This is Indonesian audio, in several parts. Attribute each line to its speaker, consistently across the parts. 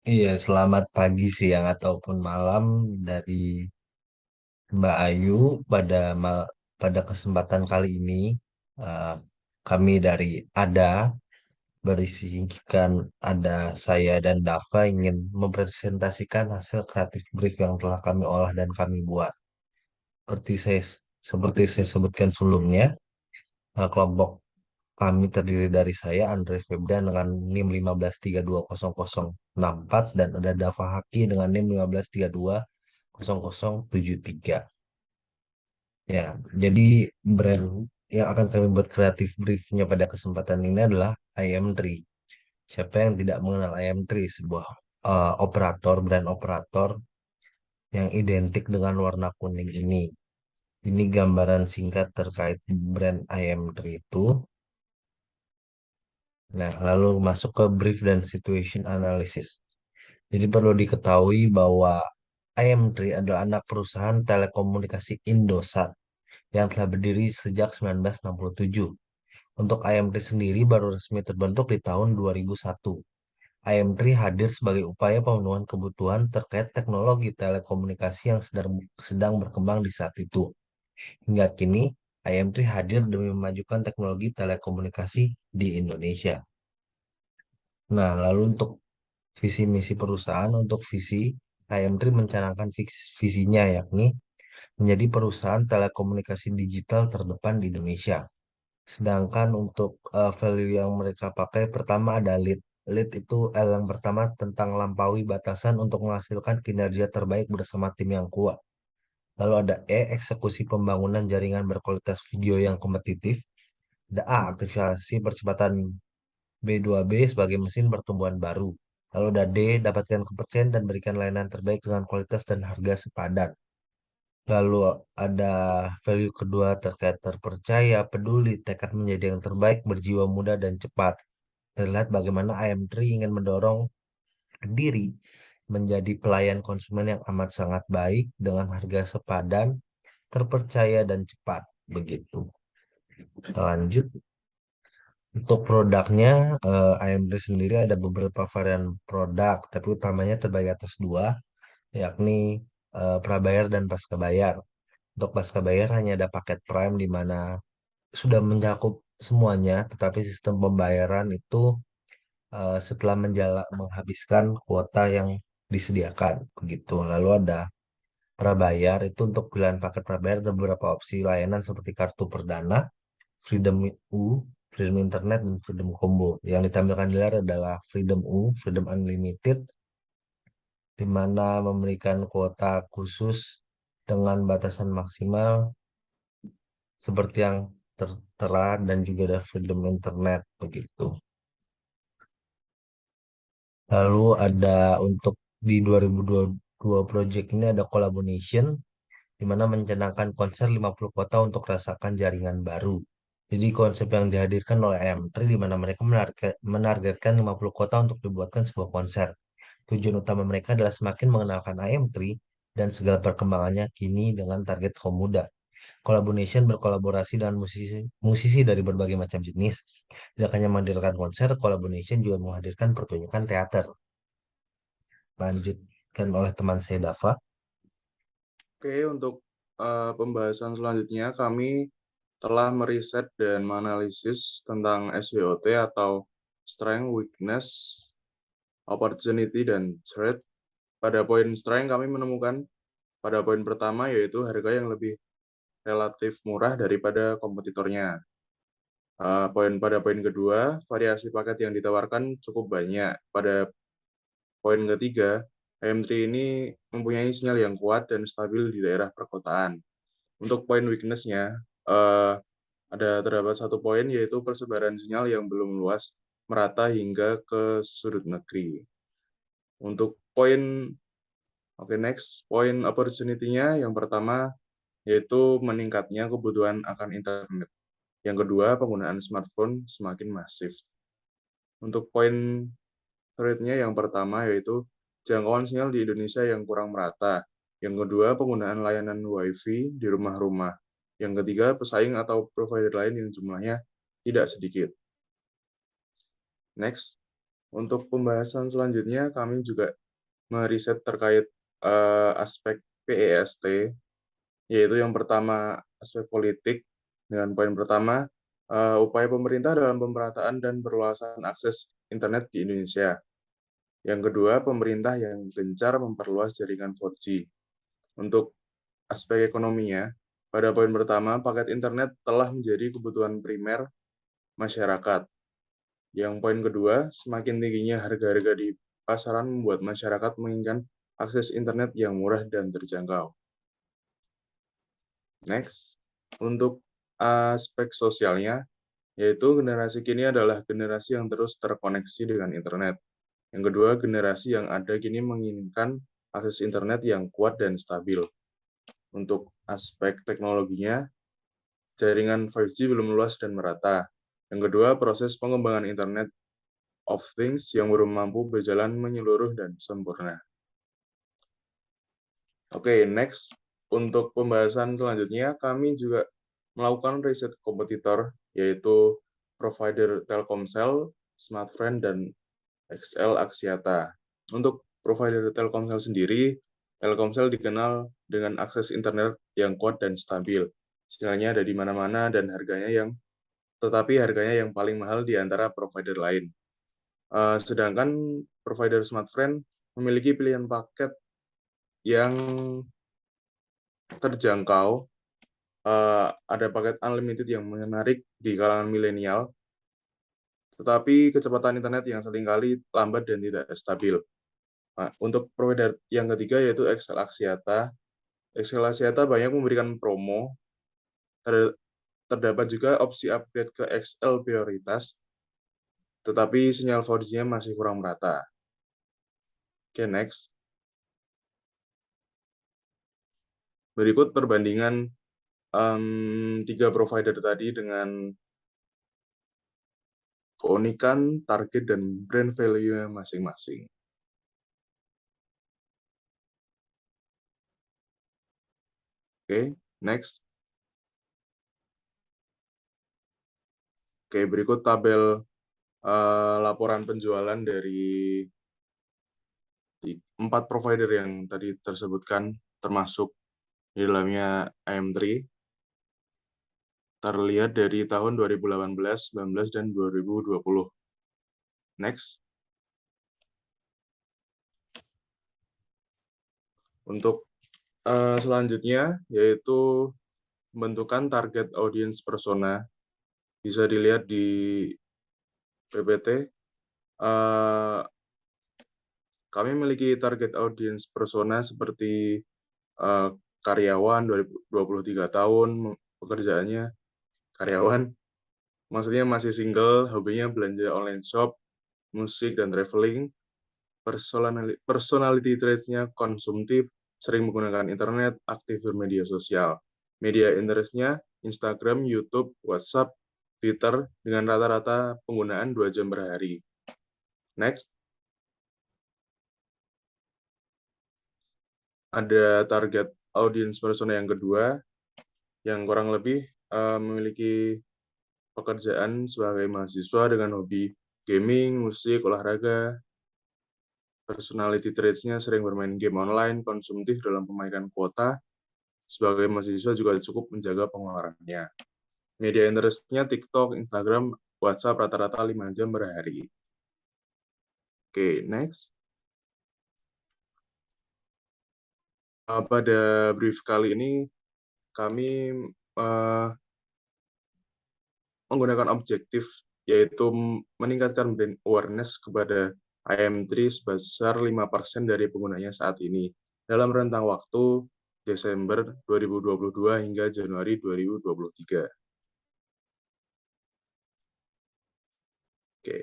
Speaker 1: Iya, selamat pagi, siang, ataupun malam dari Mbak Ayu. Pada kesempatan kali ini, eh, kami dari ADA berisikan ada saya dan Dava ingin mempresentasikan hasil kreatif brief yang telah kami olah dan kami buat. Seperti saya seperti saya sebutkan sebelumnya, kelompok kami terdiri dari saya, Andre Febdan dengan NIM 15320064 dan ada Dava Haki dengan NIM 15320073. Ya, jadi brand yang akan kami buat kreatif briefnya pada kesempatan ini adalah IM3. Siapa yang tidak mengenal IM3, sebuah brand operator yang identik dengan warna kuning ini. Ini gambaran singkat terkait brand IM3 itu. Nah, lalu masuk ke brief dan situation analysis. Jadi perlu diketahui bahwa IM3 adalah anak perusahaan telekomunikasi Indosat yang telah berdiri sejak 1967. Untuk IM3 sendiri baru resmi terbentuk di tahun 2001. IM3 hadir sebagai upaya pemenuhan kebutuhan terkait teknologi telekomunikasi yang sedang berkembang di saat itu. Hingga kini, IM3 hadir demi memajukan teknologi telekomunikasi di Indonesia. Nah, lalu untuk visi misi perusahaan, untuk visi IM3 mencanangkan visinya yakni menjadi perusahaan telekomunikasi digital terdepan di Indonesia. Sedangkan untuk value yang mereka pakai pertama ada lead. Lead itu L yang pertama tentang lampaui batasan untuk menghasilkan kinerja terbaik bersama tim yang kuat. Lalu ada E, eksekusi pembangunan jaringan berkualitas video yang kompetitif. Ada A, aktivasi percepatan B2B sebagai mesin pertumbuhan baru. Lalu ada D, dapatkan kepercayaan dan berikan layanan terbaik dengan kualitas dan harga sepadan. Lalu ada value kedua terkait terpercaya, peduli, tekad menjadi yang terbaik, berjiwa muda dan cepat. Terlihat bagaimana IM3 ingin mendorong diri menjadi pelayan konsumen yang amat sangat baik dengan harga sepadan, terpercaya dan cepat. Begitu. Kita lanjut. Untuk produknya, IM3 sendiri ada beberapa varian produk, tapi utamanya terbagi atas dua, yakni prabayar dan pasca bayar. Untuk pasca bayar hanya ada paket Prime di mana sudah mencakup semuanya, tetapi sistem pembayaran itu setelah menghabiskan kuota yang disediakan, begitu. Lalu ada prabayar itu untuk pilihan paket prabayar ada beberapa opsi layanan seperti kartu perdana, Freedom U, Freedom Internet, dan Freedom Combo. Yang ditampilkan di layar adalah Freedom U, Freedom Unlimited, di mana memberikan kuota khusus dengan batasan maksimal seperti yang tertera dan juga ada Freedom Internet begitu. Lalu ada untuk di 2022 project ini ada collaboration di mana mencanangkan konser 50 kota untuk rasakan jaringan baru. Jadi konsep yang dihadirkan oleh M3 di mana mereka menargetkan 50 kota untuk dibuatkan sebuah konser. Tujuan utama mereka adalah semakin mengenalkan IM3 dan segala perkembangannya kini dengan target kaum muda. Collaboration berkolaborasi dengan musisi dari berbagai macam jenis. Tidak hanya menghadirkan konser, Collaboration juga menghadirkan pertunjukan teater. Lanjutkan oleh teman saya Dava.
Speaker 2: Oke, untuk pembahasan selanjutnya kami telah meriset dan menganalisis tentang SWOT atau Strength, Weakness, Opportunity, dan Threat. Pada poin strength kami menemukan pada poin pertama yaitu harga yang lebih relatif murah daripada kompetitornya. Pada poin kedua, variasi paket yang ditawarkan cukup banyak. Pada poin ketiga, IM3 ini mempunyai sinyal yang kuat dan stabil di daerah perkotaan. Untuk poin weakness-nya, terdapat satu poin yaitu persebaran sinyal yang belum luas merata hingga ke sudut negeri. Untuk poin opportunity-nya yang pertama yaitu meningkatnya kebutuhan akan internet. Yang kedua, penggunaan smartphone semakin masif. Untuk poin threat-nya yang pertama yaitu jangkauan sinyal di Indonesia yang kurang merata. Yang kedua, penggunaan layanan Wi-Fi di rumah-rumah. Yang ketiga, pesaing atau provider lain yang jumlahnya tidak sedikit. Next. Untuk pembahasan selanjutnya, kami juga meriset terkait aspek PEST, yaitu yang pertama aspek politik, dengan poin pertama, upaya pemerintah dalam pemerataan dan perluasan akses internet di Indonesia. Yang kedua, pemerintah yang gencar memperluas jaringan 4G. Untuk aspek ekonominya, pada poin pertama, paket internet telah menjadi kebutuhan primer masyarakat. Yang poin kedua, semakin tingginya harga-harga di pasaran membuat masyarakat menginginkan akses internet yang murah dan terjangkau. Next, untuk aspek sosialnya, yaitu generasi kini adalah generasi yang terus terkoneksi dengan internet. Yang kedua, generasi yang ada kini menginginkan akses internet yang kuat dan stabil. Untuk aspek teknologinya, jaringan 5G belum luas dan merata. Yang kedua, proses pengembangan Internet of Things yang belum mampu berjalan menyeluruh dan sempurna. Oke, next. Untuk pembahasan selanjutnya, kami juga melakukan riset kompetitor, yaitu provider Telkomsel, Smartfren, dan XL Axiata. Untuk provider Telkomsel sendiri, Telkomsel dikenal dengan akses internet yang kuat dan stabil. Sinyalnya ada di mana-mana dan tetapi harganya yang paling mahal di antara provider lain. Sedangkan provider Smartfren memiliki pilihan paket yang terjangkau, ada paket unlimited yang menarik di kalangan milenial, tetapi kecepatan internet yang seringkali lambat dan tidak stabil. Nah, untuk provider yang ketiga yaitu XL Axiata. XL Axiata banyak memberikan promo, terdapat juga opsi upgrade ke XL Prioritas, tetapi sinyal 4G-nya masih kurang merata. Oke, next. Berikut perbandingan tiga provider tadi dengan keunikan, target, dan brand value masing-masing. Oke, next. Oke, berikut tabel laporan penjualan dari 4 provider yang tadi tersebutkan, termasuk di dalamnya IM3. Terlihat dari tahun 2018, 19, dan 2020. Next. Untuk selanjutnya, yaitu pembentukan target audience persona. Bisa dilihat di PPT. Kami memiliki target audience persona seperti karyawan 23 tahun, pekerjaannya karyawan, maksudnya masih single, hobinya belanja online shop, musik, dan traveling. Personality traits-nya konsumtif, sering menggunakan internet, aktif bermedia sosial. Media interest-nya Instagram, YouTube, WhatsApp, Twitter, dengan rata-rata penggunaan 2 jam per hari. Next. Ada target audience persona yang kedua, yang kurang lebih memiliki pekerjaan sebagai mahasiswa dengan hobi gaming, musik, olahraga. Personality traits-nya sering bermain game online, konsumtif dalam pemakaian kuota. Sebagai mahasiswa juga cukup menjaga pengeluarannya. Media interest-nya TikTok, Instagram, WhatsApp rata-rata 5 jam per hari. Oke, next. Pada brief kali ini, kami menggunakan objektif, yaitu meningkatkan brand awareness kepada IM3 sebesar 5% dari penggunanya saat ini, dalam rentang waktu Desember 2022 hingga Januari 2023. Oke.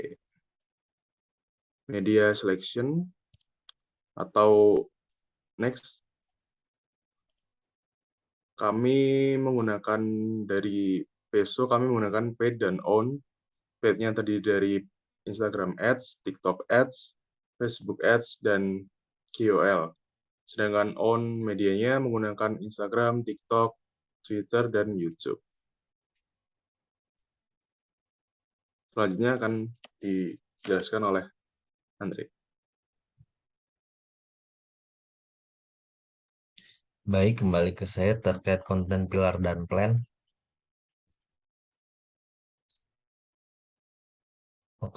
Speaker 2: Media selection atau next. Kami menggunakan dari Peso, kami menggunakan paid dan own. Paid-nya terdiri dari Instagram Ads, TikTok Ads, Facebook Ads, dan KOL. Sedangkan own medianya menggunakan Instagram, TikTok, Twitter, dan YouTube. Selanjutnya akan dijelaskan oleh Andri.
Speaker 1: Baik, kembali ke saya terkait konten pilar dan plan.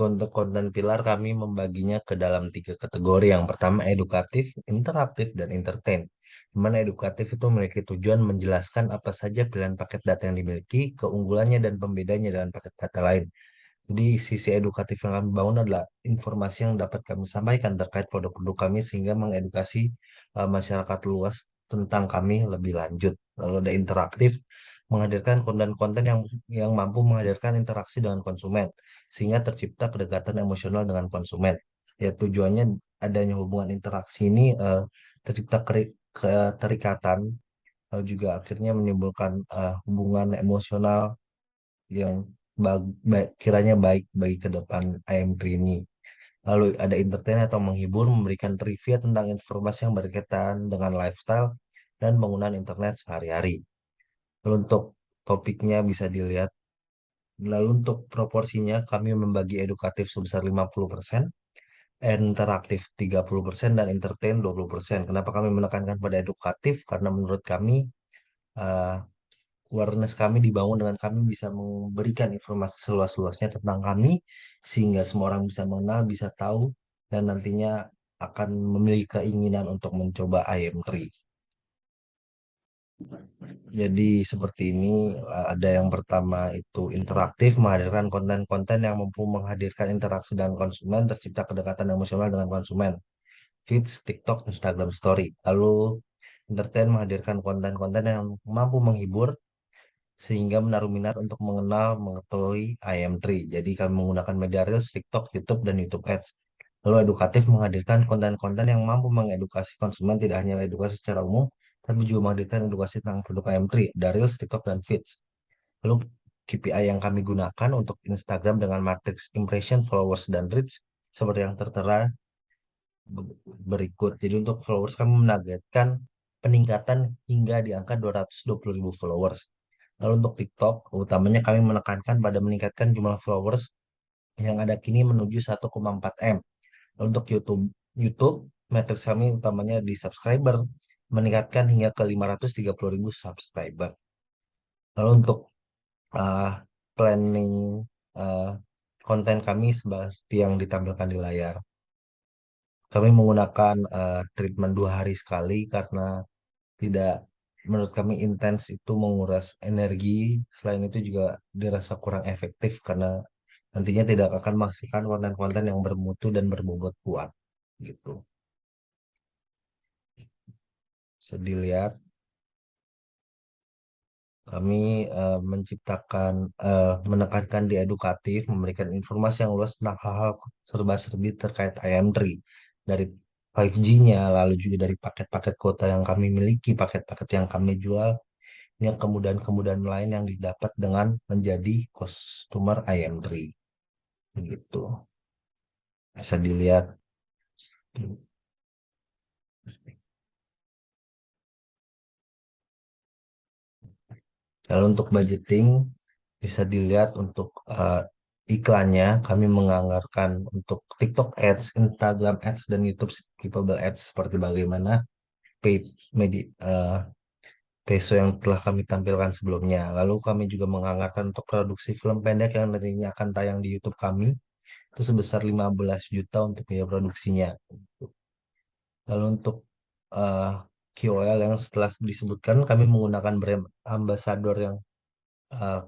Speaker 1: Untuk konten pilar kami membaginya ke dalam tiga kategori. Yang pertama edukatif, interaktif, dan entertain. Di mana edukatif itu memiliki tujuan menjelaskan apa saja pilihan paket data yang dimiliki, keunggulannya dan pembedanya dengan paket data lain. Jadi sisi edukatif yang kami bangun adalah informasi yang dapat kami sampaikan terkait produk-produk kami sehingga mengedukasi masyarakat luas tentang kami lebih lanjut. Lalu ada interaktif, menghadirkan konten-konten yang mampu menghadirkan interaksi dengan konsumen sehingga tercipta kedekatan emosional dengan konsumen. Ya tujuannya adanya hubungan interaksi ini tercipta keterikatan juga akhirnya menimbulkan hubungan emosional yang kiranya baik bagi ke depan IM3 ini. Lalu ada entertain atau menghibur, memberikan trivia tentang informasi yang berkaitan dengan lifestyle dan penggunaan internet sehari-hari. Lalu untuk topiknya bisa dilihat. Lalu untuk proporsinya kami membagi edukatif sebesar 50%, interaktif 30%, dan entertain 20%. Kenapa kami menekankan pada edukatif? Karena menurut kami eh, awareness kami dibangun dengan kami bisa memberikan informasi seluas-luasnya tentang kami sehingga semua orang bisa mengenal, bisa tahu dan nantinya akan memiliki keinginan untuk mencoba IM3. Jadi seperti ini ada yang pertama itu interaktif menghadirkan konten-konten yang mampu menghadirkan interaksi dengan konsumen, tercipta kedekatan emosional dengan konsumen. Feeds, TikTok, Instagram Story. Lalu entertain menghadirkan konten-konten yang mampu menghibur sehingga menaruh minat untuk mengenal mengetahui IM3. Jadi kami menggunakan media Reels, TikTok, YouTube, dan YouTube Ads. Lalu edukatif menghadirkan konten-konten yang mampu mengedukasi konsumen tidak hanya edukasi secara umum, tapi juga menghadirkan edukasi tentang produk IM3 dari Reels, TikTok, dan Feeds. Lalu KPI yang kami gunakan untuk Instagram dengan matriks impression, followers, dan reach seperti yang tertera berikut. Jadi untuk followers kami menargetkan peningkatan hingga di angka 220.000 followers. Lalu untuk TikTok, utamanya kami menekankan pada meningkatkan jumlah followers yang ada kini menuju 1,4 M. Lalu untuk YouTube, matriks kami utamanya di subscriber, meningkatkan hingga ke 530.000 subscriber. Lalu untuk uh, planning uh, konten kami seperti yang ditampilkan di layar. Kami menggunakan treatment 2 hari sekali karena tidak menurut kami intens itu menguras energi. Selain itu juga dirasa kurang efektif karena nantinya tidak akan menghasilkan konten-konten yang bermutu dan berbobot kuat gitu. Bisa dilihat kami menekankan di edukatif, memberikan informasi yang luas tentang hal-hal serba-serbi terkait IM3 dari 5G-nya, lalu juga dari paket-paket kuota yang kami miliki, paket-paket yang kami jual, yang kemudahan-kemudahan lain yang didapat dengan menjadi customer IM3 gitu. Bisa dilihat. Lalu untuk budgeting bisa dilihat untuk iklannya kami menganggarkan untuk TikTok Ads, Instagram Ads, dan YouTube Skippable Ads seperti bagaimana paid media peso yang telah kami tampilkan sebelumnya. Lalu kami juga menganggarkan untuk produksi film pendek yang nantinya akan tayang di YouTube kami itu sebesar 15 juta untuk biaya produksinya. Lalu untuk eh, KOL yang setelah disebutkan kami menggunakan brand ambassador yang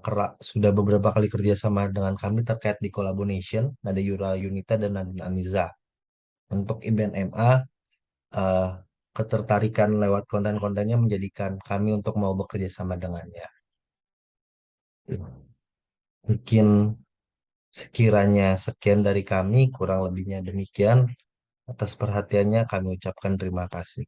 Speaker 1: kerak sudah beberapa kali kerjasama dengan kami terkait di collaboration. Ada Yura Yunita dan Nadine Amiza. Untuk event MA, eh, ketertarikan lewat konten-kontennya menjadikan kami untuk mau bekerja sama dengannya. Mungkin sekiranya sekian dari kami, kurang lebihnya demikian. Atas perhatiannya kami ucapkan terima kasih.